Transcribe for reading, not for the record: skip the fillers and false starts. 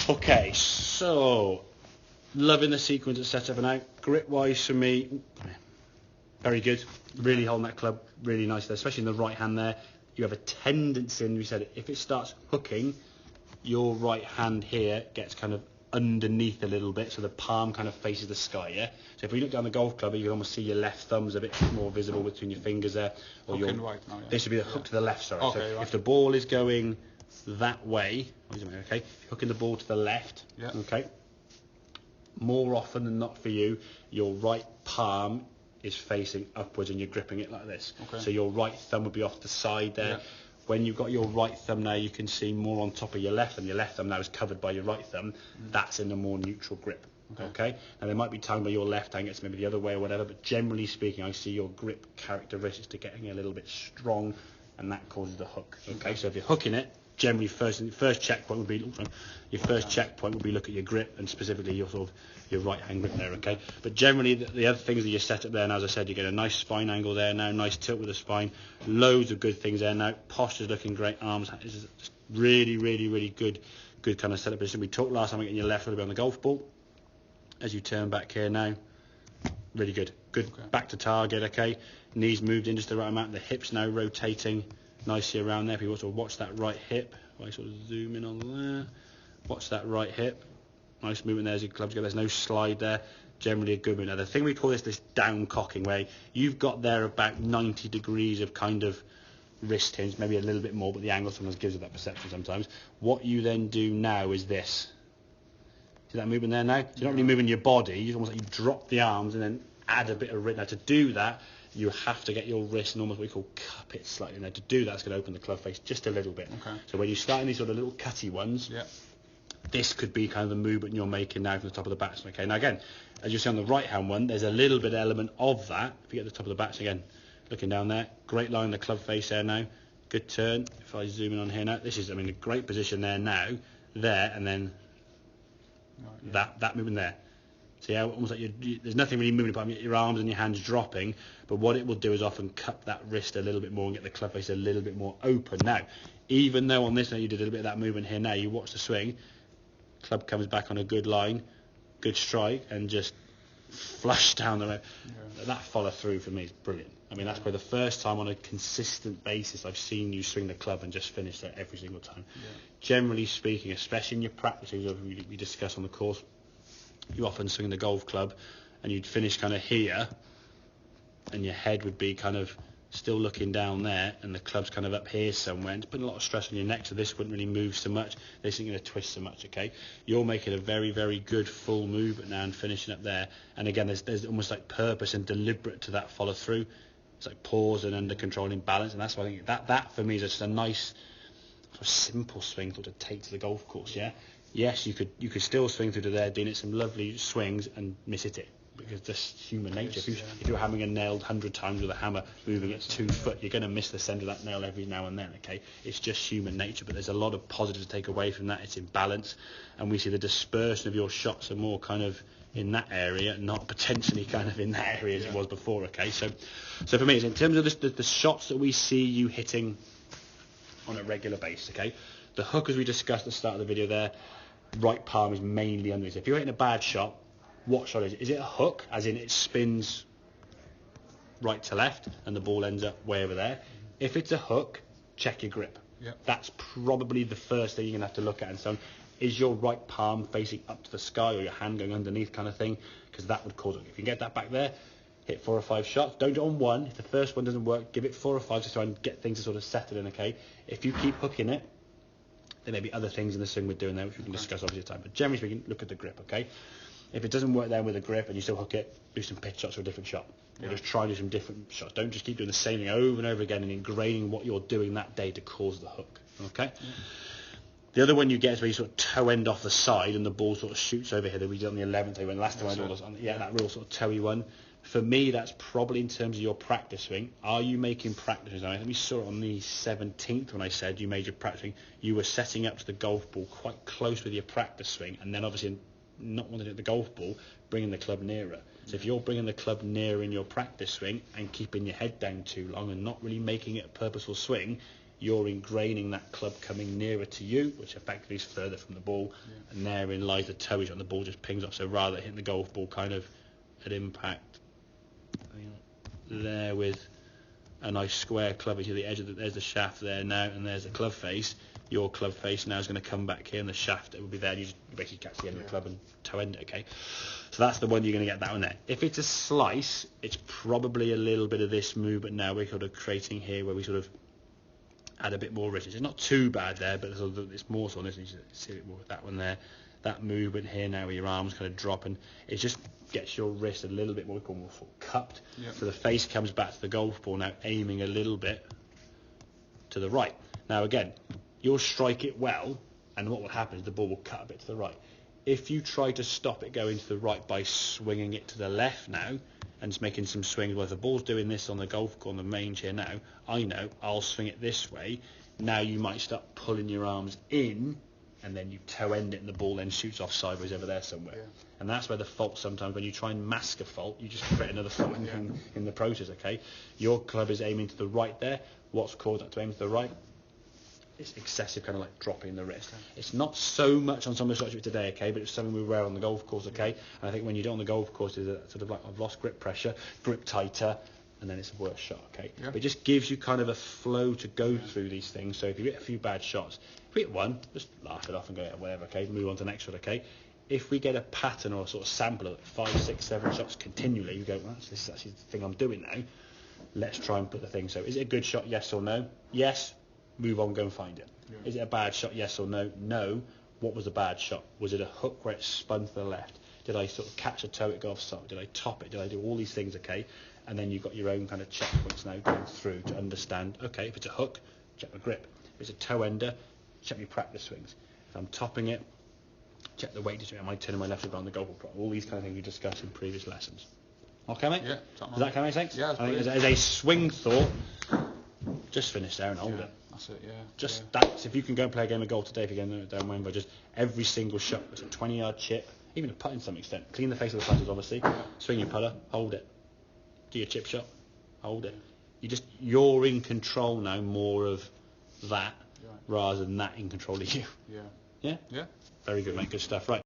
Okay, so loving the sequence it's set up and out. Grip wise for me, very good. Really holding that club really nice there, especially in the right hand there. You have a tendency, and we said if it starts hooking, your right hand here gets kind of underneath a little bit, so the palm kind of faces the sky, yeah? So if we look down the golf club, you can almost see your left thumb's a bit more visible between your fingers there. Or your right now, yeah. This would be the hook to the left, sorry. Okay, so right. if the ball is going that way, okay, if you're hooking the ball to the left, Yeah. okay, more often than not for you, your right palm is facing upwards and you're gripping it like this. Okay. So your right thumb would be off the side there. Yeah. When you've got your right thumb now, you can see more on top of your left thumb. Your left thumb now is covered by your right thumb. That's in a more neutral grip. Okay. And there might be times where your left hand gets maybe the other way or whatever, but generally speaking, I see your grip characteristics to getting a little bit strong, and that causes the hook. Okay. So if you're hooking it, generally first checkpoint would be look at your grip, and specifically your sort of your right hand grip there. Okay. But generally the other things that you set up there, and as I said, you get a nice spine angle there now, nice tilt with the spine, loads of good things there now. Posture's looking great, arms is just really good kind of setup position. We talked last time about getting your left a little bit on the golf ball as you turn back here now. Really good. Okay. Back to target. Okay. Knees moved in just the right amount. The hips now rotating nicely around there. People sort of watch that right hip. I sort of zoom in on there. Watch that right hip. Nice movement there as your clubs go. There's no slide there. Generally a good movement. Now the thing we call this down cocking, where you've got there about 90 degrees of kind of wrist hinge, maybe a little bit more, but the angle sometimes gives it that perception sometimes. What you then do now is this. See that movement there now? So you're not really moving your body. You almost like you drop the arms and then add a bit of wrist. Now to do that, you have to get your wrist and almost what we call cup it slightly. Now to do that, it's going to open the club face just a little bit. Okay. So when you start in these sort of little cutty ones, this could be kind of the movement you're making now from the top of the batsman. Okay. Now again, as you see on the right hand one, there's a little bit element of that. If you get the top of the batsman again, looking down there, great line in the club face there now. Good turn. If I zoom in on here now, this is, I mean, a great position there now, there, and then that movement there. See how almost like there's nothing really moving apart from your arms and your hands dropping, but what it will do is often cup that wrist a little bit more and get the club face a little bit more open. Now, even though on this note you did a little bit of that movement here now, you watch the swing, club comes back on a good line, good strike, and just flush down the road. Yeah. That follow through for me is brilliant. I mean, that's probably the first time on a consistent basis I've seen you swing the club and just finish that every single time. Yeah. Generally speaking, especially in your practices we discuss on the course, you often swing the golf club and you'd finish kind of here and your head would be kind of still looking down there and the club's kind of up here somewhere, and it's putting a lot of stress on your neck, so this wouldn't really move so much, this isn't going to twist so much. Okay, you're making a very good full movement now and finishing up there, and again there's almost like purpose and deliberate to that follow through. It's like pause and under controlling balance, and that's why I think that for me is just a nice sort of simple swing to take to the golf course. Yeah, yes, you could still swing through to there, doing it some lovely swings and miss hit it, because that's human nature. If you're hammering a nail 100 times with a hammer moving at 2 foot, you're going to miss the centre of that nail every now and then. Okay, it's just human nature, but there's a lot of positives to take away from that. It's in balance, and we see the dispersion of your shots are more kind of in that area, not potentially kind of in that area as it was before. Okay, so for me, in terms of the shots that we see you hitting on a regular basis, okay, the hook, as we discussed at the start of the video there, right palm is mainly under it. So if you're hitting a bad shot, what shot is it? Is it a hook, as in it spins right to left and the ball ends up way over there? If it's a hook, check your grip. Yep. That's probably the first thing you're going to have to look at. And so, is your right palm facing up to the sky or your hand going underneath kind of thing? Because that would cause it. If you can get that back there, hit 4 or 5 shots. Don't do it on one. If the first one doesn't work, give it 4 or 5 to try and get things to sort of settle in, okay? If you keep hooking it, there may be other things in the swing we're doing there, which we can discuss obviously at the time. But generally speaking, look at the grip, okay? If it doesn't work there with a grip and you still hook it, do some pitch shots or a different shot. Or just try and do some different shots. Don't just keep doing the same thing over and over again and ingraining what you're doing that day to cause the hook, okay? Yeah. The other one you get is where you sort of toe end off the side and the ball sort of shoots over here that we did on the 11th day when last time I did all this on. Yeah, that real sort of toey one. For me, that's probably in terms of your practice swing. Are you making practice? I think we saw it on the 17th when I said you made your practice swing. You were setting up to the golf ball quite close with your practice swing, and then obviously not wanting to hit the golf ball, bringing the club nearer. So if you're bringing the club nearer in your practice swing and keeping your head down too long and not really making it a purposeful swing, you're ingraining that club coming nearer to you, which effectively is further from the ball, and therein lies the towage on the ball just pings off. So rather than hitting the golf ball kind of at impact, there with a nice square club to the edge of there's the shaft there now, and there's the club face. Your club face now is going to come back here, and the shaft it will be there. You just basically catch the end of the club and toe end it. Okay, so that's the one you're going to get that one there. If it's a slice, it's probably a little bit of this movement now we're sort of creating here, where we sort of add a bit more richness. It's not too bad there, but it's more so on this. You see it more with that one there. That movement here now, where your arms kind of drop, and it just gets your wrist a little bit more cupped. So the face comes back to the golf ball now, aiming a little bit to the right. Now again, you'll strike it well, and what will happen is the ball will cut a bit to the right. If you try to stop it going to the right by swinging it to the left now, and just making some swings, well, if the ball's doing this on the golf course, on the mange here now, I know I'll swing it this way. Now you might start pulling your arms in, and then you toe end it, and the ball then shoots off sideways over there somewhere. And that's where the fault sometimes, when you try and mask a fault, you just create another fault in the process, okay? Your club is aiming to the right there. What's caused that to aim to the right? It's excessive kind of like dropping the wrist. It's not so much on some of the shots today, okay, but it's something we wear on the golf course, okay? And I think when you do it on the golf course, is a sort of like I've lost grip pressure, grip tighter, and then it's a worse shot, okay? But it just gives you kind of a flow to go through these things. So if you get a few bad shots, if we hit one, just laugh it off and go, whatever, okay? Move on to the next one, okay? If we get a pattern or a sort of sample of 5, 6, 7 shots continually, you go, well, this is actually the thing I'm doing now. Let's try and put the thing. So is it a good shot, yes or no? Yes. Move on, go and find it. Is it a bad shot, yes or no? No. What was a bad shot? Was it a hook where it spun to the left? Did I sort of catch a toe, it go offside? Did I top it? Did I do all these things, okay? And then you've got your own kind of checkpoints now going through to understand, okay, if it's a hook, check my grip. If it's a toe ender, check my practice swings. If I'm topping it, check the weight distribution. Am I turning my left foot on the golf ball? All these kind of things we discussed in previous lessons. Okay, mate? Yeah. Does that kind of make sense? Yeah, I think as a swing thought, just finish there and hold it. That's it, That's if you can go and play a game of golf today, if you're going down Wembley, just every single shot, it's a 20-yard chip, even a putt in some extent. Clean the face of the putters, obviously. Swing your putter, hold it. Do your chip shot, hold it. You're in control now more of that rather than that in control of you. Yeah. Very good, mate. Good stuff. Right.